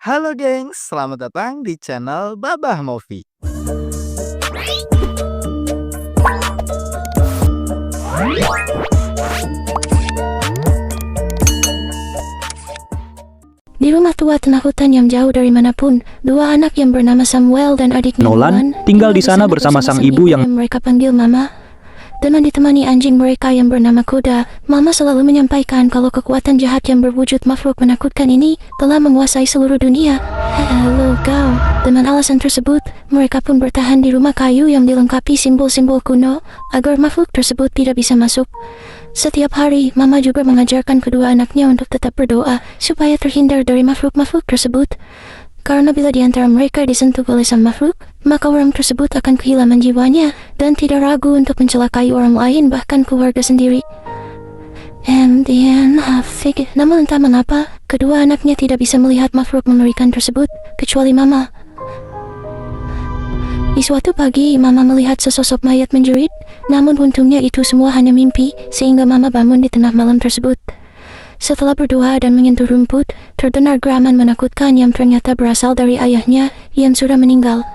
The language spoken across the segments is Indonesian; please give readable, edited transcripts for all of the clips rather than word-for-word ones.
Halo gengs, selamat datang di channel Babah Movie. Di rumah tua tengah hutan yang jauh dari manapun, dua anak yang bernama Samuel dan adiknya Nolan tinggal di sana bersama sang ibu yang mereka panggil Mama. Dengan ditemani anjing mereka yang bernama Kuda, Mama selalu menyampaikan kalau kekuatan jahat yang berwujud makhluk menakutkan ini telah menguasai seluruh dunia. Halo kau. Dengan alasan tersebut, mereka pun bertahan di rumah kayu yang dilengkapi simbol-simbol kuno agar makhluk tersebut tidak bisa masuk. Setiap hari, Mama juga mengajarkan kedua anaknya untuk tetap berdoa supaya terhindar dari makhluk-makhluk tersebut. Karena bila di antara mereka disentuh oleh sang makhluk, maka orang tersebut akan kehilangan jiwanya dan tidak ragu untuk mencelakai orang lain, bahkan keluarga sendiri. Namun entah mengapa, kedua anaknya tidak bisa melihat makhluk mengerikan tersebut, kecuali Mama. Di suatu pagi, Mama melihat sesosok mayat menjerit, namun untungnya itu semua hanya mimpi, sehingga Mama bangun di tengah malam tersebut. Setelah berdoa dan menyentuh rumput, terdengar geraman menakutkan yang ternyata berasal dari ayahnya yang sudah meninggal.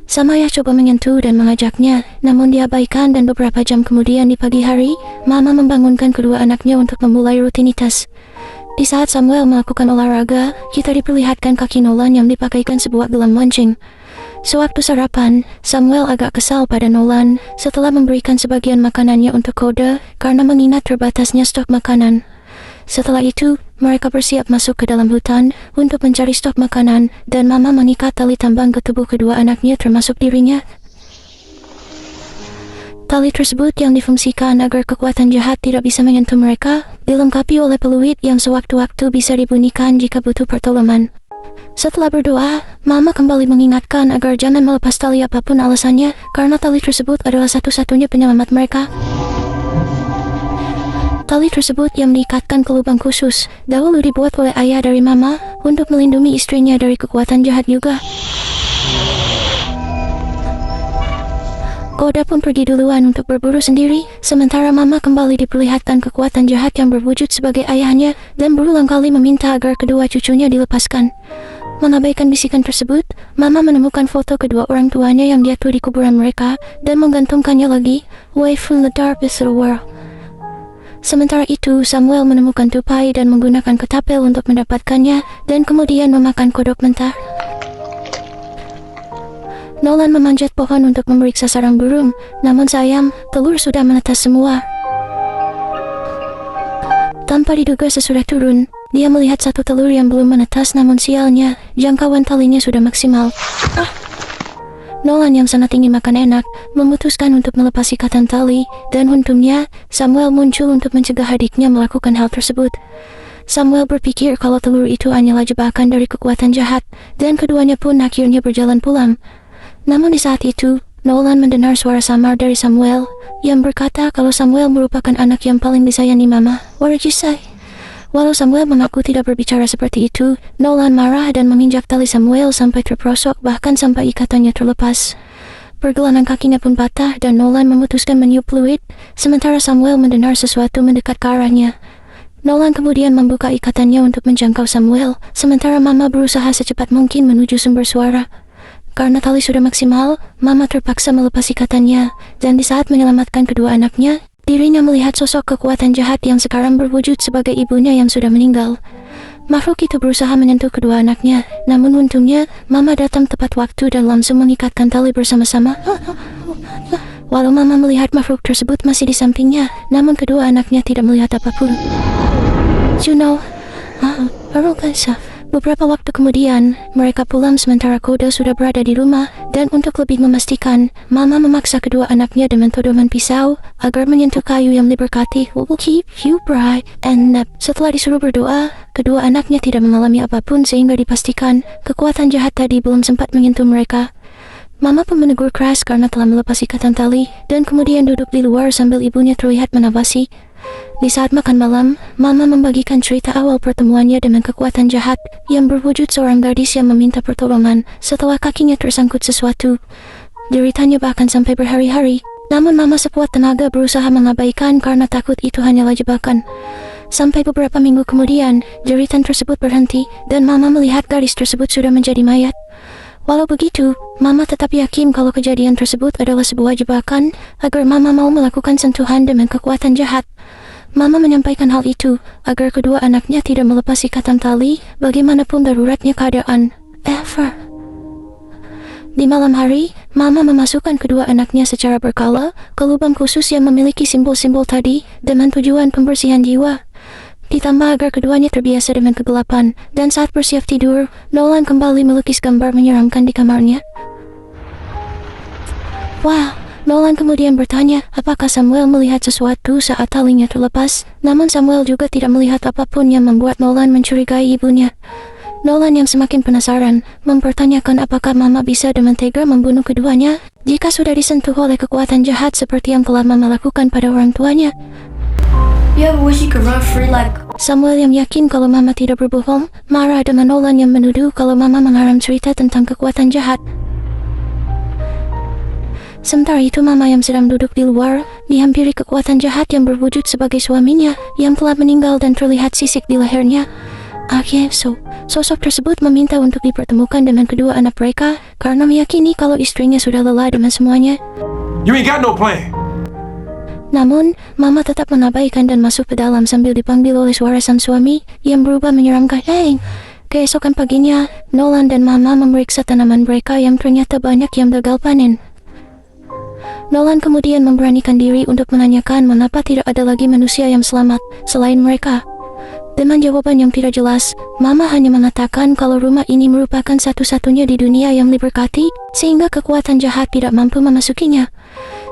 Sang ayah coba menyentuh dan mengajaknya, namun diabaikan, dan beberapa jam kemudian di pagi hari, Mama membangunkan kedua anaknya untuk memulai rutinitas. Di saat Samuel melakukan olahraga, kita diperlihatkan kaki Nolan yang dipakaikan sebuah gelang mancing. Sewaktu sarapan, Samuel agak kesal pada Nolan setelah memberikan sebagian makanannya untuk Kuda karena mengingat terbatasnya stok makanan. Setelah itu, mereka bersiap masuk ke dalam hutan untuk mencari stok makanan, dan Mama mengikat tali tambang ke tubuh kedua anaknya termasuk dirinya. Tali tersebut yang difungsikan agar kekuatan jahat tidak bisa menyentuh mereka, dilengkapi oleh peluit yang sewaktu-waktu bisa dibunyikan jika butuh pertolongan. Setelah berdoa, Mama kembali mengingatkan agar jangan melepas tali apapun alasannya, karena tali tersebut adalah satu-satunya penyelamat mereka. Tali tersebut yang diikatkan ke lubang khusus, dahulu dibuat oleh ayah dari Mama untuk melindungi istrinya dari kekuatan jahat juga. Kuda pun pergi duluan untuk berburu sendiri, sementara Mama kembali diperlihatkan kekuatan jahat yang berwujud sebagai ayahnya dan berulang kali meminta agar kedua cucunya dilepaskan. Mengabaikan bisikan tersebut, Mama menemukan foto kedua orang tuanya yang jatuh di kuburan mereka dan menggantungkannya lagi, "Away from the darkest of the world." Sementara itu, Samuel menemukan tupai dan menggunakan ketapel untuk mendapatkannya dan kemudian memakan kodok mentah. Nolan memanjat pohon untuk memeriksa sarang burung, namun sayang, telur sudah menetas semua. Tanpa diduga sesudah turun, dia melihat satu telur yang belum menetas, namun sialnya, jangkauan talinya sudah maksimal. Nolan yang sangat ingin makan enak, memutuskan untuk melepas ikatan tali, dan untungnya, Samuel muncul untuk mencegah adiknya melakukan hal tersebut. Samuel berpikir kalau telur itu hanyalah jebakan dari kekuatan jahat, dan keduanya pun akhirnya berjalan pulang. Namun di saat itu, Nolan mendengar suara samar dari Samuel yang berkata kalau Samuel merupakan anak yang paling disayangi Mama. What did you say? Walau Samuel mengaku tidak berbicara seperti itu, Nolan marah dan menginjak tali Samuel sampai terperosok, bahkan sampai ikatannya terlepas. Pergelangan kakinya pun patah dan Nolan memutuskan meniup fluid, sementara Samuel mendengar sesuatu mendekat ke arahnya. Nolan kemudian membuka ikatannya untuk menjangkau Samuel, sementara Mama berusaha secepat mungkin menuju sumber suara. Karena tali sudah maksimal, Mama terpaksa melepas ikatannya, dan di saat menyelamatkan kedua anaknya, dirinya melihat sosok kekuatan jahat yang sekarang berwujud sebagai ibunya yang sudah meninggal. Makhluk itu berusaha menyentuh kedua anaknya, namun untungnya, Mama datang tepat waktu dan langsung mengikatkan tali bersama-sama. Walau Mama melihat makhluk tersebut masih di sampingnya, namun kedua anaknya tidak melihat apapun. Beberapa waktu kemudian, mereka pulang sementara Kuda sudah berada di rumah, dan untuk lebih memastikan, Mama memaksa kedua anaknya dengan todoman pisau agar menyentuh kayu yang diberkati. "Will keep you bright and up." Setelah disuruh berdoa, kedua anaknya tidak mengalami apapun sehingga dipastikan kekuatan jahat tadi belum sempat menyentuh mereka. Mama pun menegur keras karena telah melepas ikatan tali, dan kemudian duduk di luar sambil ibunya terlihat menawasi. Di saat makan malam, Mama membagikan cerita awal pertemuannya dengan kekuatan jahat yang berwujud seorang gadis yang meminta pertolongan setelah kakinya tersangkut sesuatu. Deritanya bahkan sampai berhari-hari, namun Mama sekuat tenaga berusaha mengabaikan karena takut itu hanyalah jebakan. Sampai beberapa minggu kemudian, jeritan tersebut berhenti dan Mama melihat gadis tersebut sudah menjadi mayat. Walau begitu, Mama tetap yakin kalau kejadian tersebut adalah sebuah jebakan agar Mama mau melakukan sentuhan dengan kekuatan jahat. Mama menyampaikan hal itu agar kedua anaknya tidak melepas ikatan tali bagaimanapun daruratnya keadaan. Di malam hari, Mama memasukkan kedua anaknya secara berkala ke lubang khusus yang memiliki simbol-simbol tadi dengan tujuan pembersihan jiwa. Ditambah agar keduanya terbiasa dengan kegelapan, dan saat bersiap tidur, Nolan kembali melukis gambar menyeramkan di kamarnya. Wah, Nolan kemudian bertanya apakah Samuel melihat sesuatu saat talinya terlepas, namun Samuel juga tidak melihat apapun yang membuat Nolan mencurigai ibunya. Nolan yang semakin penasaran, mempertanyakan apakah Mama bisa dengan tega membunuh keduanya jika sudah disentuh oleh kekuatan jahat seperti yang telah Mama lakukan pada orang tuanya. Samuel yang yakin kalau Mama tidak berbohong, marah dengan Nolan yang menuduh kalau Mama mengarang cerita tentang kekuatan jahat. Sementara itu Mama yang sedang duduk di luar, dihampiri kekuatan jahat yang berwujud sebagai suaminya yang telah meninggal dan terlihat sisik di lehernya. Sosok tersebut meminta untuk dipertemukan dengan kedua anak mereka karena meyakini kalau istrinya sudah lelah dengan semuanya. You ain't got no plan. Namun, Mama tetap mengabaikan dan masuk ke dalam sambil dipanggil oleh suara sang suami yang berubah menyeramkan. Keesokan paginya, Nolan dan Mama memeriksa tanaman mereka yang ternyata banyak yang gagal panen. Nolan kemudian memberanikan diri untuk menanyakan mengapa tidak ada lagi manusia yang selamat selain mereka. Dengan jawaban yang tidak jelas, Mama hanya mengatakan kalau rumah ini merupakan satu-satunya di dunia yang diberkati, sehingga kekuatan jahat tidak mampu memasukinya.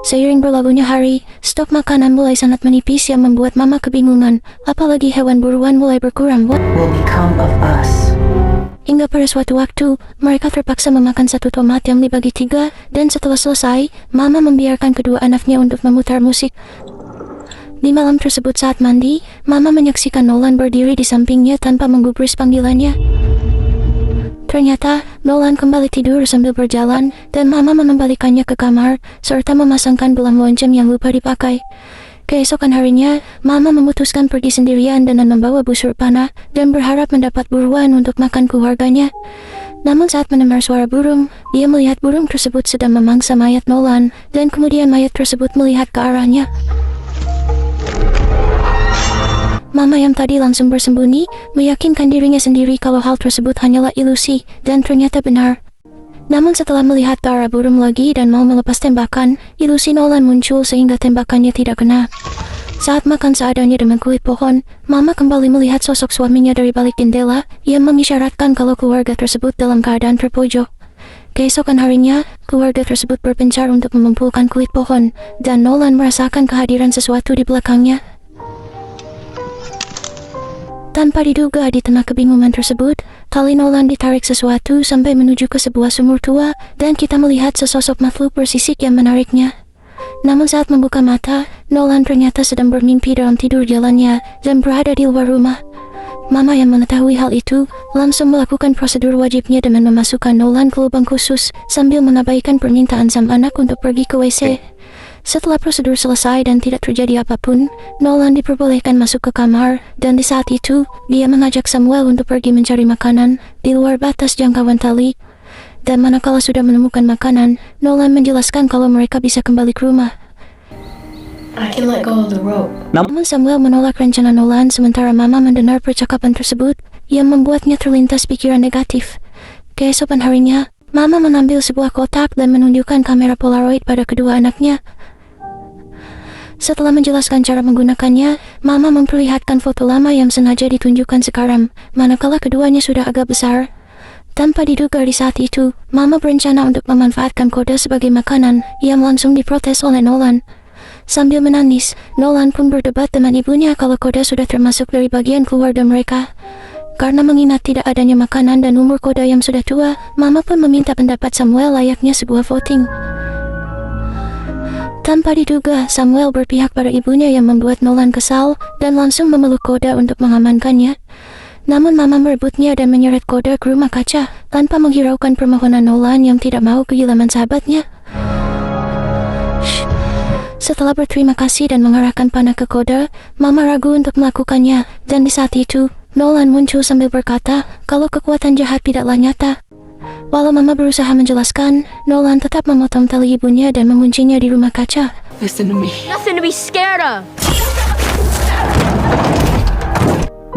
Seiring berlalunya hari, stok makanan mulai sangat menipis yang membuat Mama kebingungan, apalagi hewan buruan mulai berkurang. What will become of us? Hingga pada suatu waktu, mereka terpaksa memakan satu tomat yang dibagi 3, dan setelah selesai, Mama membiarkan kedua anaknya untuk memutar musik. Di malam tersebut saat mandi, Mama menyaksikan Nolan berdiri di sampingnya tanpa menggubris panggilannya. Ternyata, Nolan kembali tidur sambil berjalan, dan Mama mengembalikannya ke kamar, serta memasangkan belang lonceng yang lupa dipakai. Keesokan harinya, Mama memutuskan pergi sendirian dengan membawa busur panah, dan berharap mendapat buruan untuk makan keluarganya. Namun saat mendengar suara burung, dia melihat burung tersebut sedang memangsa mayat Nolan, dan kemudian mayat tersebut melihat ke arahnya. Mama yang tadi langsung bersembunyi, meyakinkan dirinya sendiri kalau hal tersebut hanyalah ilusi, dan ternyata benar. Namun setelah melihat ke arah burung lagi dan mau melepas tembakan, ilusi Nolan muncul sehingga tembakannya tidak kena. Saat makan seadanya dengan kulit pohon, Mama kembali melihat sosok suaminya dari balik jendela, yang mengisyaratkan kalau keluarga tersebut dalam keadaan terpojok. Keesokan harinya, keluarga tersebut berpencar untuk mengumpulkan kulit pohon, dan Nolan merasakan kehadiran sesuatu di belakangnya. Tanpa diduga di tengah kebingungan tersebut, tali Nolan ditarik sesuatu sampai menuju ke sebuah sumur tua, dan kita melihat sesosok makhluk bersisik yang menariknya. Namun saat membuka mata, Nolan ternyata sedang bermimpi dalam tidur jalannya dan berada di luar rumah. Mama yang mengetahui hal itu, langsung melakukan prosedur wajibnya dengan memasukkan Nolan ke lubang khusus sambil mengabaikan permintaan sang anak untuk pergi ke WC. Setelah prosedur selesai dan tidak terjadi apapun, Nolan diperbolehkan masuk ke kamar, dan di saat itu, dia mengajak Samuel untuk pergi mencari makanan di luar batas jangkauan tali. Dan manakala sudah menemukan makanan, Nolan menjelaskan kalau mereka bisa kembali ke rumah. I can let go of the rope. Namun Samuel menolak rencana Nolan sementara Mama mendengar percakapan tersebut, yang membuatnya terlintas pikiran negatif. Keesokan harinya, Mama mengambil sebuah kotak dan menunjukkan kamera Polaroid pada kedua anaknya. Setelah menjelaskan cara menggunakannya, Mama memperlihatkan foto lama yang sengaja ditunjukkan sekarang, manakala keduanya sudah agak besar. Tanpa diduga di saat itu, Mama berencana untuk memanfaatkan Koda sebagai makanan, yang langsung diprotes oleh Nolan. Sambil menangis, Nolan pun berdebat dengan ibunya kalau Koda sudah termasuk dari bagian keluarga mereka. Karena mengingat tidak adanya makanan dan umur Koda yang sudah tua, Mama pun meminta pendapat Samuel layaknya sebuah voting. Tanpa diduga, Samuel berpihak pada ibunya yang membuat Nolan kesal dan langsung memeluk Koda untuk mengamankannya. Namun Mama merebutnya dan menyeret Koda ke rumah kaca tanpa menghiraukan permohonan Nolan yang tidak mau kehilangan sahabatnya. Setelah berterima kasih dan mengarahkan panah ke Koda, Mama ragu untuk melakukannya, dan di saat itu, Nolan muncul sambil berkata kalau kekuatan jahat tidaklah nyata. Walau Mama berusaha menjelaskan, Nolan tetap memotong tali ibunya dan menguncinya di rumah kaca. Listen to me. Nothing to be scared of.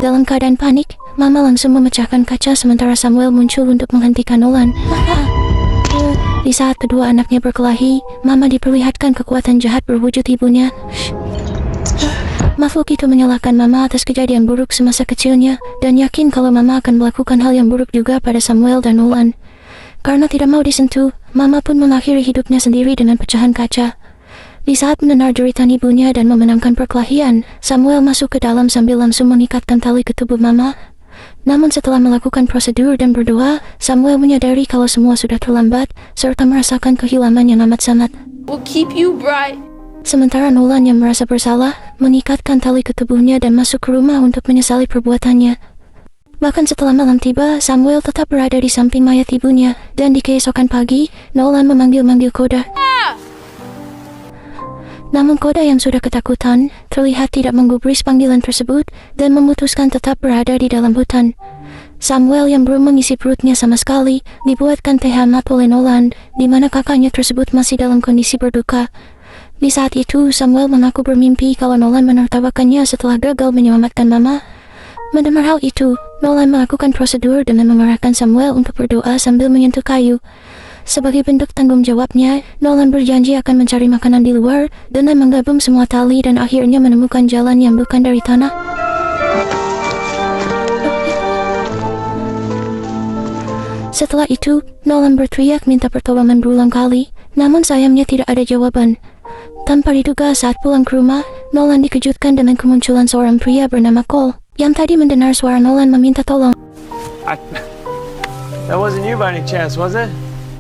Dalam keadaan panik, Mama langsung memecahkan kaca sementara Samuel muncul untuk menghentikan Nolan. Di saat kedua anaknya berkelahi, Mama diperlihatkan kekuatan jahat berwujud ibunya. Makhluk itu menyalahkan Mama atas kejadian buruk semasa kecilnya dan yakin kalau Mama akan melakukan hal yang buruk juga pada Samuel dan Nolan. Karena tidak mau disentuh, Mama pun mengakhiri hidupnya sendiri dengan pecahan kaca. Di saat mendengar jeritan ibunya dan memenangkan perkelahian, Samuel masuk ke dalam sambil langsung mengikatkan tali ke tubuh Mama. Namun setelah melakukan prosedur dan berdoa, Samuel menyadari kalau semua sudah terlambat, serta merasakan kehilangan yang amat sangat. We'll keep you bright. Sementara Nolan yang merasa bersalah, mengikatkan tali ke tubuhnya dan masuk ke rumah untuk menyesali perbuatannya. Bahkan setelah malam tiba, Samuel tetap berada di samping mayat ibunya, dan di keesokan pagi, Nolan memanggil-manggil Koda. Namun Koda yang sudah ketakutan, terlihat tidak menggubris panggilan tersebut, dan memutuskan tetap berada di dalam hutan. Samuel yang belum mengisi perutnya sama sekali, dibuatkan teh hangat oleh Nolan, di mana kakaknya tersebut masih dalam kondisi berduka. Di saat itu, Samuel mengaku bermimpi kalau Nolan menertawakannya setelah gagal menyelamatkan Mama. Mendengar hal itu, Nolan melakukan prosedur dengan mengarahkan Samuel untuk berdoa sambil menyentuh kayu. Sebagai bentuk tanggung jawabnya, Nolan berjanji akan mencari makanan di luar dengan menggabung semua tali dan akhirnya menemukan jalan yang bukan dari tanah. Setelah itu, Nolan berteriak minta pertolongan berulang kali, namun sayangnya tidak ada jawaban. Tanpa diduga saat pulang ke rumah, Nolan dikejutkan dengan kemunculan seorang pria bernama Cole, yang tadi mendengar suara Nolan meminta tolong. That wasn't you by any chance, was it?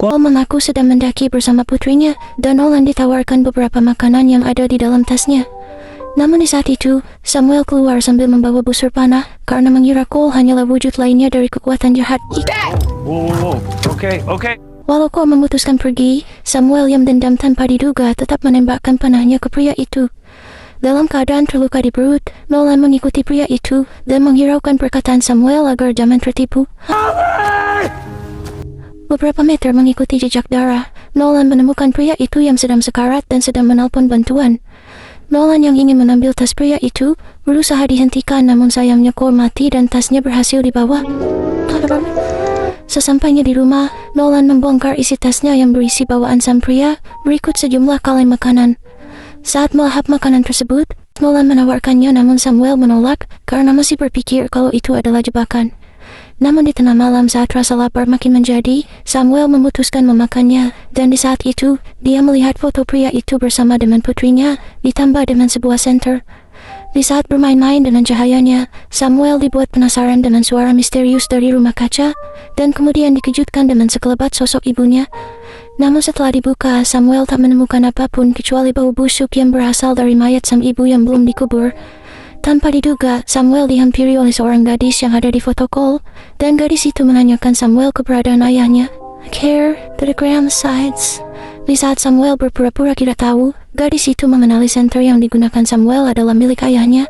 Cole mengaku sedang mendaki bersama putrinya, dan Nolan ditawarkan beberapa makanan yang ada di dalam tasnya. Namun di saat itu, Samuel keluar sambil membawa busur panah, karena mengira Cole hanyalah wujud lainnya dari kekuatan jahat. Whoa. Okay. Walau Cole memutuskan pergi, Samuel yang dendam tanpa diduga tetap menembakkan panahnya ke pria itu. Dalam keadaan terluka di perut, Nolan mengikuti pria itu dan menghiraukan perkataan Samuel agar jangan tertipu. Beberapa meter mengikuti jejak darah, Nolan menemukan pria itu yang sedang sekarat dan sedang menelpon bantuan. Nolan yang ingin mengambil tas pria itu berusaha dihentikan, namun sayangnya Cole mati dan tasnya berhasil dibawa. Sesampainya di rumah, Nolan membongkar isi tasnya yang berisi bawaan sang pria, berikut sejumlah kaleng makanan. Saat melahap makanan tersebut, Nolan menawarkannya, namun Samuel menolak karena masih berpikir kalau itu adalah jebakan. Namun di tengah malam saat rasa lapar makin menjadi, Samuel memutuskan memakannya, dan di saat itu, dia melihat foto pria itu bersama dengan putrinya, ditambah dengan sebuah senter. Di saat bermain-main dengan cahayanya, Samuel dibuat penasaran dengan suara misterius dari rumah kaca, dan kemudian dikejutkan dengan sekelebat sosok ibunya. Namun setelah dibuka, Samuel tak menemukan apapun kecuali bau busuk yang berasal dari mayat sang ibu yang belum dikubur. Tanpa diduga, Samuel dihampiri oleh seorang gadis yang ada di foto Cole, dan gadis itu menanyakan Samuel keberadaan ayahnya. Care to the grandsides. Di saat Samuel berpura-pura tidak tahu, gadis itu mengenali senter yang digunakan Samuel adalah milik ayahnya.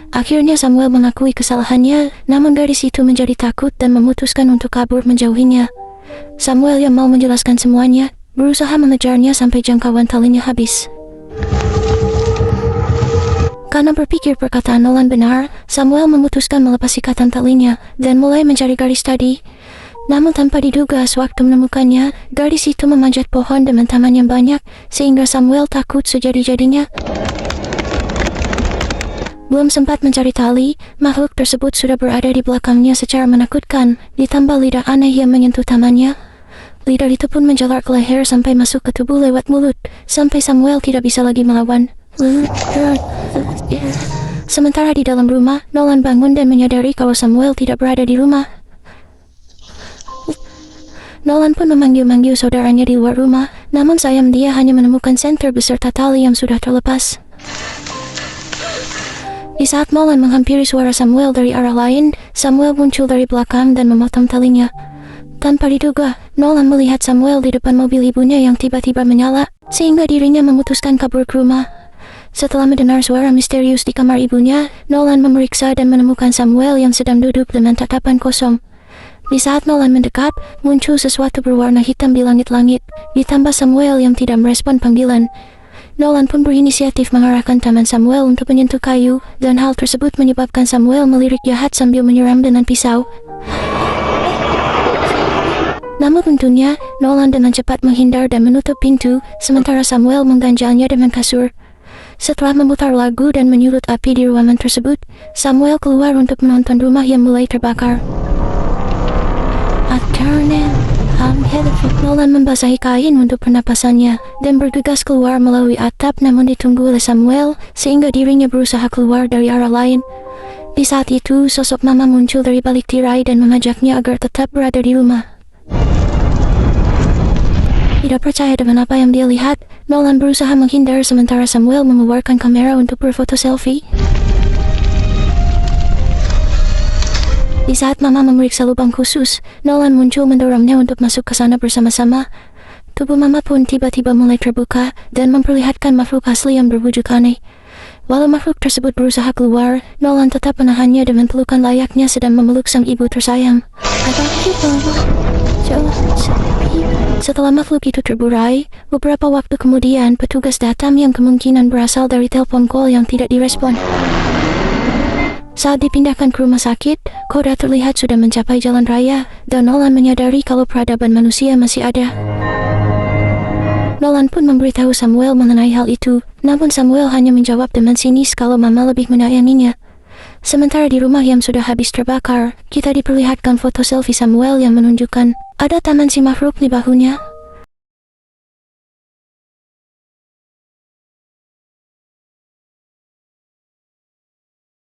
Akhirnya Samuel mengakui kesalahannya, namun gadis itu menjadi takut dan memutuskan untuk kabur menjauhinya. Samuel yang mau menjelaskan semuanya, berusaha mengejarnya sampai jangkauan talinya habis. Karena berpikir perkataan Nolan benar, Samuel memutuskan melepas ikatan talinya dan mulai mencari gadis tadi. Namun tanpa diduga sewaktu menemukannya, gadis itu memanjat pohon dengan taman yang banyak, sehingga Samuel takut sejadi-jadinya. Belum sempat mencari tali, makhluk tersebut sudah berada di belakangnya secara menakutkan, ditambah lidah aneh yang menyentuh tangannya. Lidah itu pun menjalar ke leher sampai masuk ke tubuh lewat mulut, sampai Samuel tidak bisa lagi melawan. Sementara di dalam rumah, Nolan bangun dan menyadari kalau Samuel tidak berada di rumah. Nolan pun memanggil-manggil saudaranya di luar rumah, namun sayang dia hanya menemukan senter beserta tali yang sudah terlepas. Di saat Nolan menghampiri suara Samuel dari arah lain, Samuel muncul dari belakang dan memotong talinya. Tanpa diduga, Nolan melihat Samuel di depan mobil ibunya yang tiba-tiba menyala. sehingga dirinya memutuskan kabur ke rumah. Setelah mendengar suara misterius di kamar ibunya, Nolan memeriksa dan menemukan Samuel yang sedang duduk dengan tatapan kosong. Di saat Nolan mendekat, muncul sesuatu berwarna hitam di langit-langit, ditambah Samuel yang tidak merespon panggilan. Nolan pun berinisiatif mengarahkan tangan Samuel untuk menyentuh kayu, dan hal tersebut menyebabkan Samuel melirik jahat sambil menyeram dengan pisau. Namun untungnya, Nolan dengan cepat menghindar dan menutup pintu, sementara Samuel mengganjalnya dengan kasur. Setelah memutar lagu dan menyulut api di ruangan tersebut, Samuel keluar untuk menonton rumah yang mulai terbakar. Nolan membasahi kain untuk pernapasannya dan bergegas keluar melalui atap, namun ditunggu oleh Samuel sehingga dirinya berusaha keluar dari arah lain. Di saat itu, sosok Mama muncul dari balik tirai dan mengajaknya agar tetap berada di rumah. Tidak percaya dengan apa yang dia lihat, Nolan berusaha menghindar sementara Samuel mengeluarkan kamera untuk berfoto selfie. Di saat Mama memeriksa lubang khusus, Nolan muncul mendorongnya untuk masuk ke sana bersama-sama. Tubuh Mama pun tiba-tiba mulai terbuka dan memperlihatkan makhluk asli yang berwujud aneh. Walau makhluk tersebut berusaha keluar, Nolan tetap menahannya dengan pelukan layaknya sedang memeluk sang ibu tersayang. Setelah makhluk itu terburai, beberapa waktu kemudian petugas datang yang kemungkinan berasal dari telepon call yang tidak direspon. Saat dipindahkan ke rumah sakit, Koda terlihat sudah mencapai jalan raya, dan Nolan menyadari kalau peradaban manusia masih ada. Nolan pun memberitahu Samuel mengenai hal itu, namun Samuel hanya menjawab dengan sinis kalau Mama lebih menyayanginya. Sementara di rumah yang sudah habis terbakar, kita diperlihatkan foto selfie Samuel yang menunjukkan ada tangan si makhluk di bahunya.